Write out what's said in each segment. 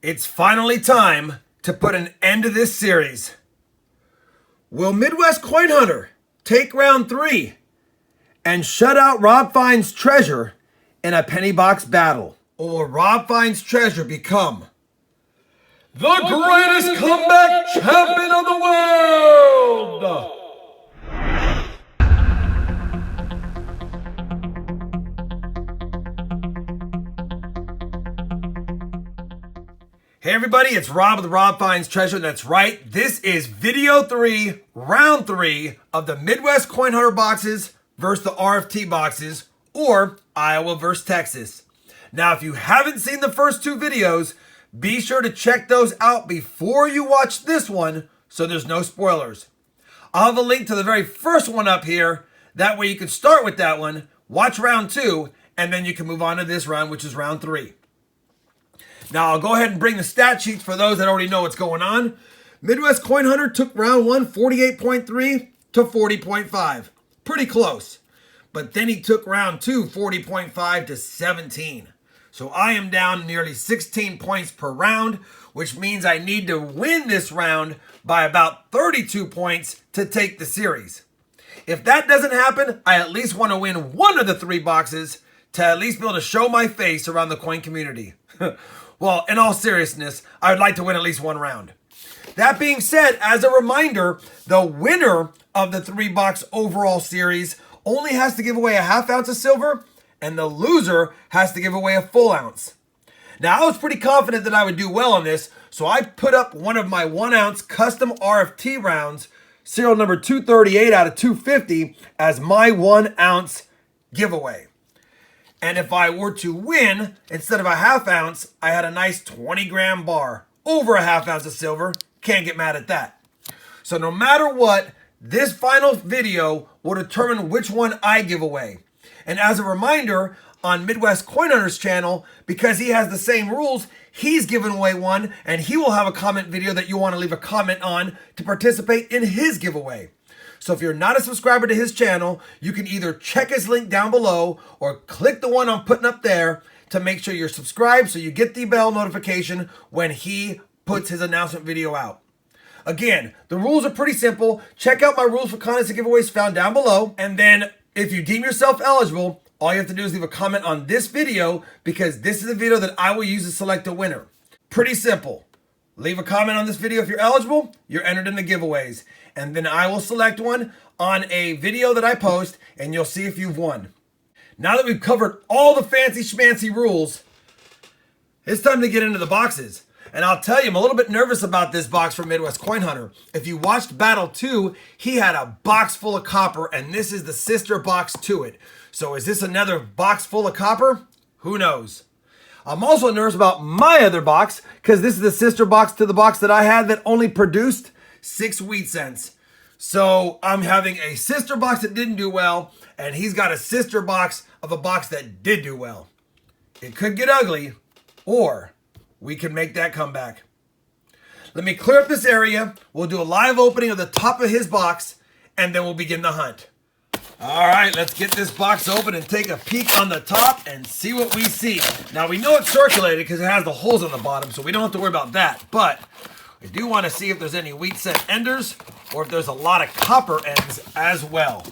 It's finally time to put an end to this series. Will Midwest Coin Hunter take round 3 and shut out RobFindsTreasure in a penny box battle? Or will RobFindsTreasure become the greatest comeback champion of the world? Hey everybody, it's Rob with RobFindsTreasure, and that's right, this is video 3, round 3 of the Midwest Coin Hunter boxes versus the RFT boxes, or Iowa versus Texas. Now, if you haven't seen the first 2 videos, be sure to check those out before you watch this one, so there's no spoilers. I'll have a link to the very first one up here, that way you can start with that one, watch round 2, and then you can move on to this round, which is round 3. Now, I'll go ahead and bring the stat sheets for those that already know what's going on. Midwest Coin Hunter took round 1 48.3 to 40.5. Pretty close. But then he took round 2 40.5 to 17. So I am down nearly 16 points per round, which means I need to win this round by about 32 points to take the series. If that doesn't happen, I at least want to win one of the 3 boxes to at least be able to show my face around the coin community. Well, in all seriousness, I would like to win at least one round. That being said, as a reminder, the winner of the 3-box overall series only has to give away a half ounce of silver, and the loser has to give away a full ounce. Now, I was pretty confident that I would do well on this, so I put up one of my 1-ounce custom RFT rounds, serial number 238 out of 250, as my 1-ounce giveaway. And if I were to win, instead of a half ounce, I had a nice 20-gram bar. Over a half ounce of silver. Can't get mad at that. So no matter what, this final video will determine which one I give away. And as a reminder, on Midwest Coin Hunter's channel, because he has the same rules, he's giving away one, and he will have a comment video that you want to leave a comment on to participate in his giveaway. So if you're not a subscriber to his channel, you can either check his link down below or click the one I'm putting up there to make sure you're subscribed so you get the bell notification when he puts his announcement video out. Again, the rules are pretty simple. Check out my rules for contests and giveaways found down below. And then if you deem yourself eligible, all you have to do is leave a comment on this video because this is the video that I will use to select a winner. Pretty simple. Leave a comment on this video if you're eligible, you're entered in the giveaways. And then I will select one on a video that I post, and you'll see if you've won. Now that we've covered all the fancy schmancy rules, it's time to get into the boxes. And I'll tell you, I'm a little bit nervous about this box from Midwest Coin Hunter. If you watched Battle 2, he had a box full of copper, and this is the sister box to it. So is this another box full of copper? Who knows? I'm also nervous about my other box, because this is the sister box to the box that I had that only produced 6 wheat cents. So I'm having a sister box that didn't do well, and he's got a sister box of a box that did do well. It could get ugly, or we can make that comeback. Let me clear up this area. We'll do a live opening of the top of his box, and then we'll begin the hunt. All right, let's get this box open and take a peek on the top and see what we see. Now, we know it's circulated because it has the holes on the bottom, so we don't have to worry about that. But I do want to see if there's any wheat cent enders or if there's a lot of copper ends as well.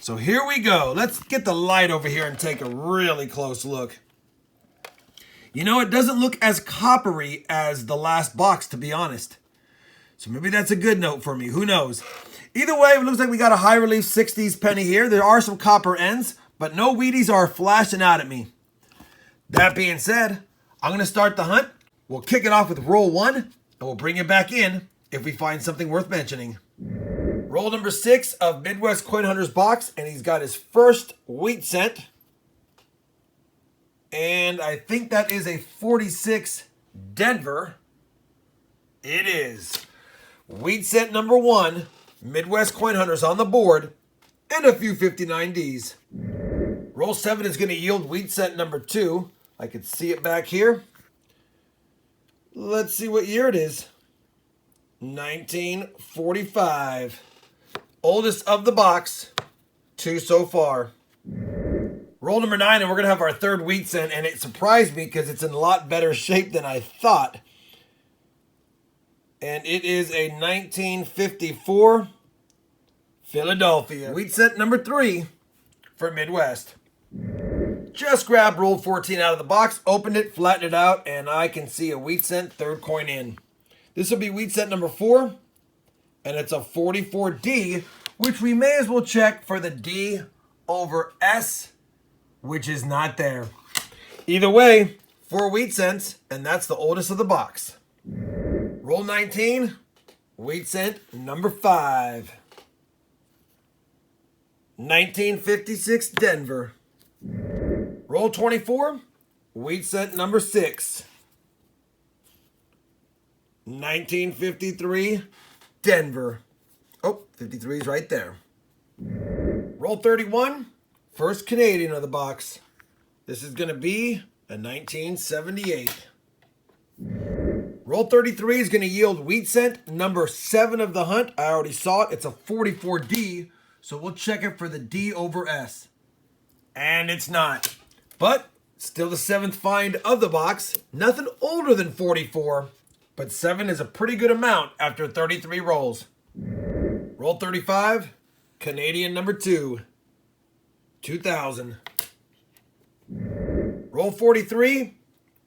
So here we go. Let's get the light over here and take a really close look. You know, it doesn't look as coppery as the last box, to be honest. So maybe that's a good note for me. Who knows? Either way, it looks like we got a high relief 60s penny here. There are some copper ends, but no Wheaties are flashing out at me. That being said, I'm going to start the hunt. We'll kick it off with roll 1, and we'll bring it back in if we find something worth mentioning. Roll number 6 of Midwest Coin Hunter's box, and he's got his first wheat cent. And I think that is a 46 Denver. It is. Wheat cent number 1. Midwest Coin Hunter's on the board, and a few 59Ds. Roll 7 is going to yield wheat cent number 2. I can see it back here. Let's see what year it is. 1945. Oldest of the box. 2 so far. Roll number 9, and we're going to have our third wheat cent, and it surprised me because it's in a lot better shape than I thought. And it is a 1954 Philadelphia. Wheat cent number 3 for Midwest. Just grabbed roll 14 out of the box, opened it, flattened it out, and I can see a wheat cent, third coin in. This will be wheat cent number 4, and it's a 44D, which we may as well check for the D over S, which is not there. Either way, 4 wheat cents, and that's the oldest of the box. Roll 19, wheat cent number 5. 1956 Denver. Roll 24, wheat cent number 6. 1953 Denver. Oh, 53 is right there. Roll 31, first Canadian of the box. This is going to be a 1978. Roll 33 is going to yield wheat cent number 7 of the hunt. I already saw it. It's a 44D, so we'll check it for the D over S. And it's not. But still the 7th find of the box. Nothing older than 44, but 7 is a pretty good amount after 33 rolls. Roll 35, Canadian number 2, 2000. Roll 43,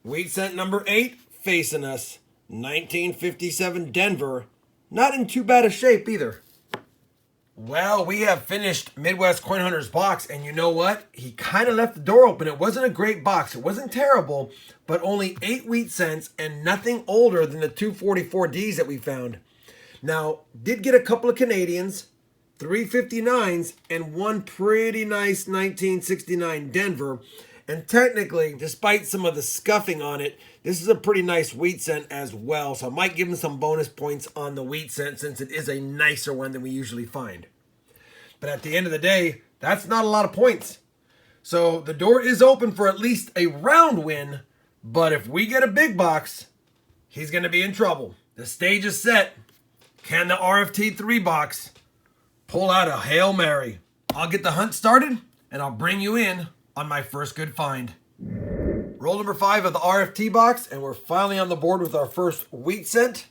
wheat cent number 8, facing us, 1957 Denver. Not in too bad a shape either. Well, we have finished Midwest Coin Hunter's box, and you know what? He kind of left the door open. It wasn't a great box. It wasn't terrible, but only 8 wheat cents and nothing older than the 244Ds that we found. Now, did get a couple of Canadians, 359s, and one pretty nice 1969 Denver. And technically, despite some of the scuffing on it, this is a pretty nice wheat cent as well. So I might give him some bonus points on the wheat cent since it is a nicer one than we usually find. But at the end of the day, that's not a lot of points. So the door is open for at least a round win. But if we get a big box, he's going to be in trouble. The stage is set. Can the RFT 3 box pull out a Hail Mary? I'll get the hunt started and I'll bring you in on my first good find. Roll number 5 of the RFT box, and we're finally on the board with our first wheat cent.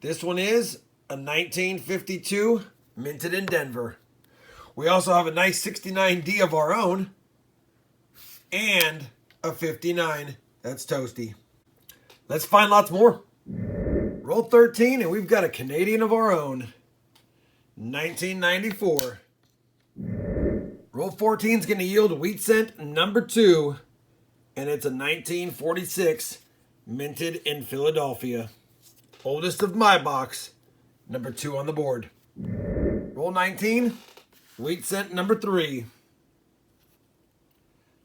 This one is a 1952 minted in Denver. We also have a nice 69D of our own and a 59. That's toasty. Let's find lots more. Roll 13, and we've got a Canadian of our own, 1994. Roll 14 is going to yield wheat cent number 2, and it's a 1946 minted in Philadelphia. Oldest of my box, number 2 on the board. Roll 19, wheat cent number 3,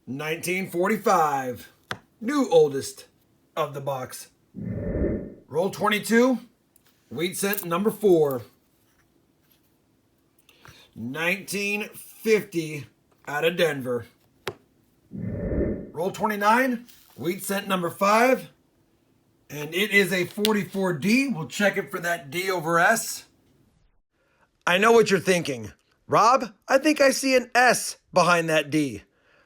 1945, new oldest of the box. Roll 22, wheat cent number 4, 1950 out of Denver. Roll 29, wheat cent number 5, and it is a 44D. We'll check it for that D over S. I know what you're thinking. Rob, I think I see an S behind that D.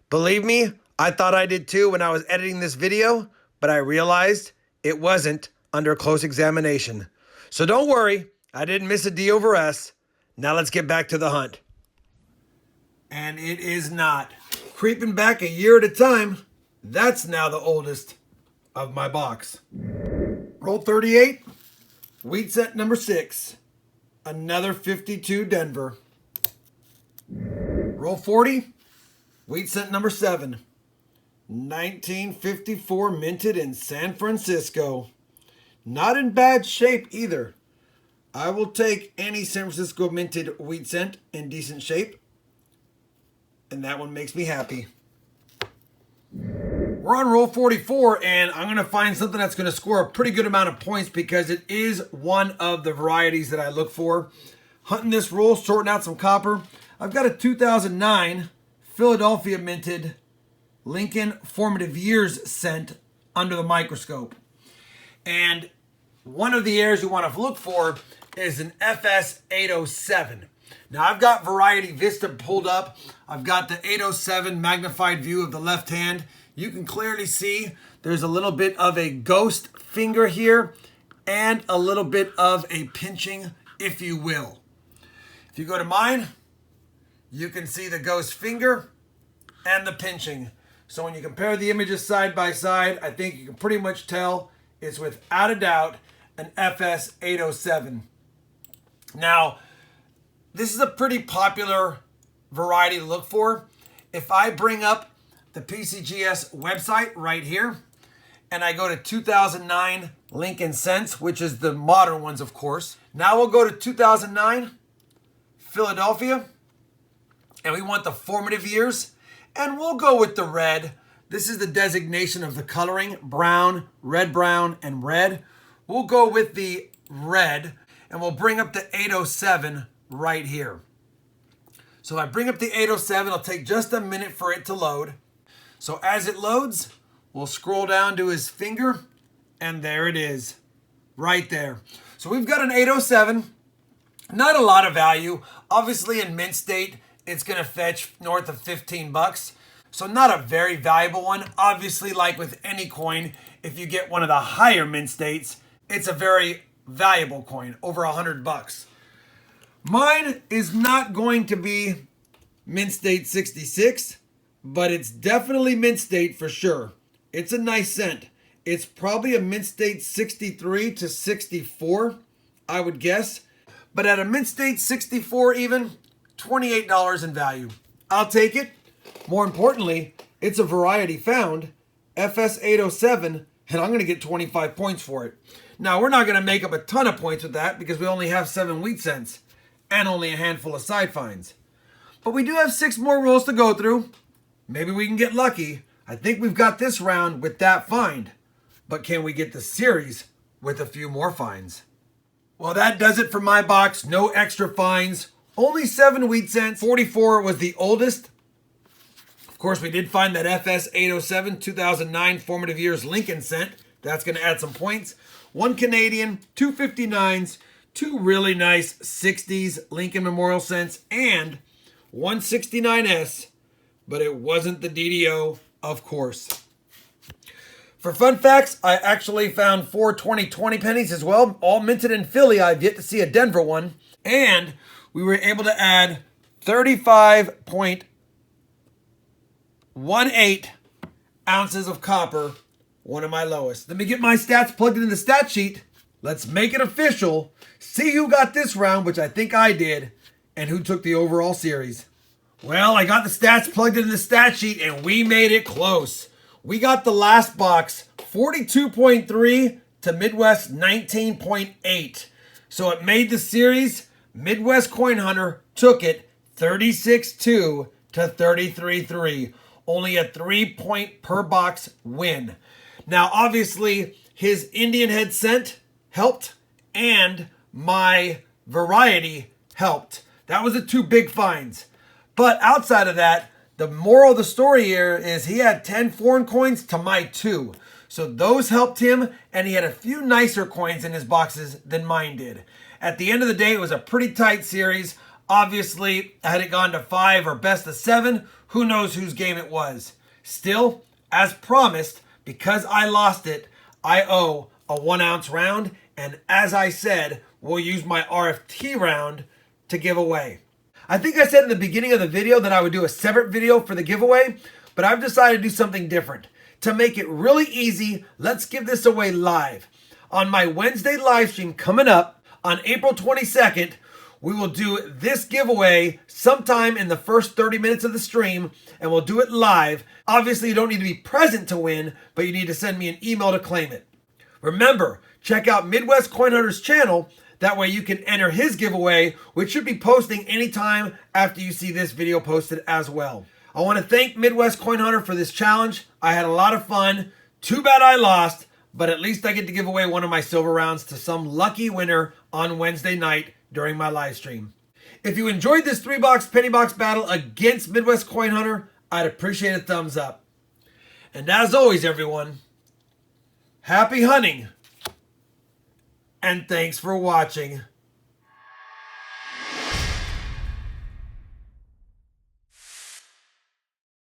Believe me, I thought I did too when I was editing this video, but I realized it wasn't under close examination. So don't worry, I didn't miss a D over S. Now let's get back to the hunt. And it is not. Creeping back a year at a time, that's now the oldest of my box. Roll 38, wheat cent number 6, another 52 Denver. Roll 40, wheat cent number 7, 1954 minted in San Francisco. Not in bad shape either. I will take any San Francisco minted wheat cent in decent shape. And that one makes me happy. We're on roll 44, and I'm going to find something that's going to score a pretty good amount of points because it is one of the varieties that I look for. Hunting this roll, sorting out some copper. I've got a 2009 Philadelphia minted Lincoln Formative Years cent under the microscope. And one of the airs you want to look for is an FS 807. Now I've got Variety Vista pulled up. I've got the 807 magnified view of the left hand. You can clearly see there's a little bit of a ghost finger here and a little bit of a pinching, if you will. If you go to mine, you can see the ghost finger and the pinching. So when you compare the images side by side, I think you can pretty much tell it's without a doubt an FS 807. Now, this is a pretty popular variety to look for. If I bring up the PCGS website right here, and I go to 2009 Lincoln Cents, which is the modern ones, of course. Now we'll go to 2009 Philadelphia, and we want the formative years, and we'll go with the red. This is the designation of the coloring, brown, and red. We'll go with the red, and we'll bring up the 807 right here. So if I bring up the 807, it'll take just a minute for it to load. So as it loads, we'll scroll down to his finger, and there it is, right there. So we've got an 807, not a lot of value. Obviously in mint state, it's gonna fetch north of 15 bucks. So not a very valuable one. Obviously, like with any coin, if you get one of the higher mint states, it's a very valuable coin, over 100 bucks. Mine is not going to be mint state 66, but it's definitely mint state for sure. It's a nice cent. It's probably a mint state 63 to 64, I would guess. But at a mint state 64 even, $28 in value. I'll take it. More importantly, it's a variety found, FS 807, and I'm going to get 25 points for it. Now, we're not going to make up a ton of points with that because we only have 7 wheat cents and only a handful of side finds. But we do have 6 more rolls to go through. Maybe we can get lucky. I think we've got this round with that find. But can we get the series with a few more finds? Well, that does it for my box. No extra finds. Only 7 wheat cents. 44 was the oldest. Of course, we did find that FS 807 2009 formative years Lincoln cent. That's going to add some points. 1 Canadian, 2 59s, 2 really nice 60s Lincoln Memorial cents, and 1 69S, but it wasn't the DDO, of course. For fun facts, I actually found 4 2020 pennies as well, all minted in Philly. I've yet to see a Denver one. And we were able to add 35.18 ounces of copper, one of my lowest. Let me get my stats plugged into the stat sheet. Let's make it official. See who got this round, which I think I did, and who took the overall series. Well, I got the stats plugged into the stat sheet, and we made it close. We got the last box, 42.3 to Midwest 19.8. So it made the series. Midwest Coin Hunter took it 36.2 to 33.3. Only a 3-point per box win. Now, obviously, his Indian head cent helped, and my variety helped. That was the 2 big finds. But outside of that, the moral of the story here is he had 10 foreign coins to my 2. So those helped him, and he had a few nicer coins in his boxes than mine did. At the end of the day, it was a pretty tight series. Obviously, had it gone to 5 or best of 7, who knows whose game it was. Still, as promised, because I lost it, I owe a 1-ounce round, and as I said, we'll use my RFT round to give away. I think I said in the beginning of the video that I would do a separate video for the giveaway, but I've decided to do something different. To make it really easy, let's give this away live. On my Wednesday live stream coming up on April 22nd, we will do this giveaway sometime in the first 30 minutes of the stream, and we'll do it live. Obviously, you don't need to be present to win, but you need to send me an email to claim it. Remember, check out Midwest Coin Hunter's channel. That way you can enter his giveaway, which should be posting anytime after you see this video posted as well. I want to thank Midwest Coin Hunter for this challenge. I had a lot of fun. Too bad I lost, but at least I get to give away one of my silver rounds to some lucky winner on Wednesday night during my live stream. If you enjoyed this 3-box penny box battle against Midwest Coin Hunter, I'd appreciate a thumbs up. And as always, everyone, happy hunting, and thanks for watching.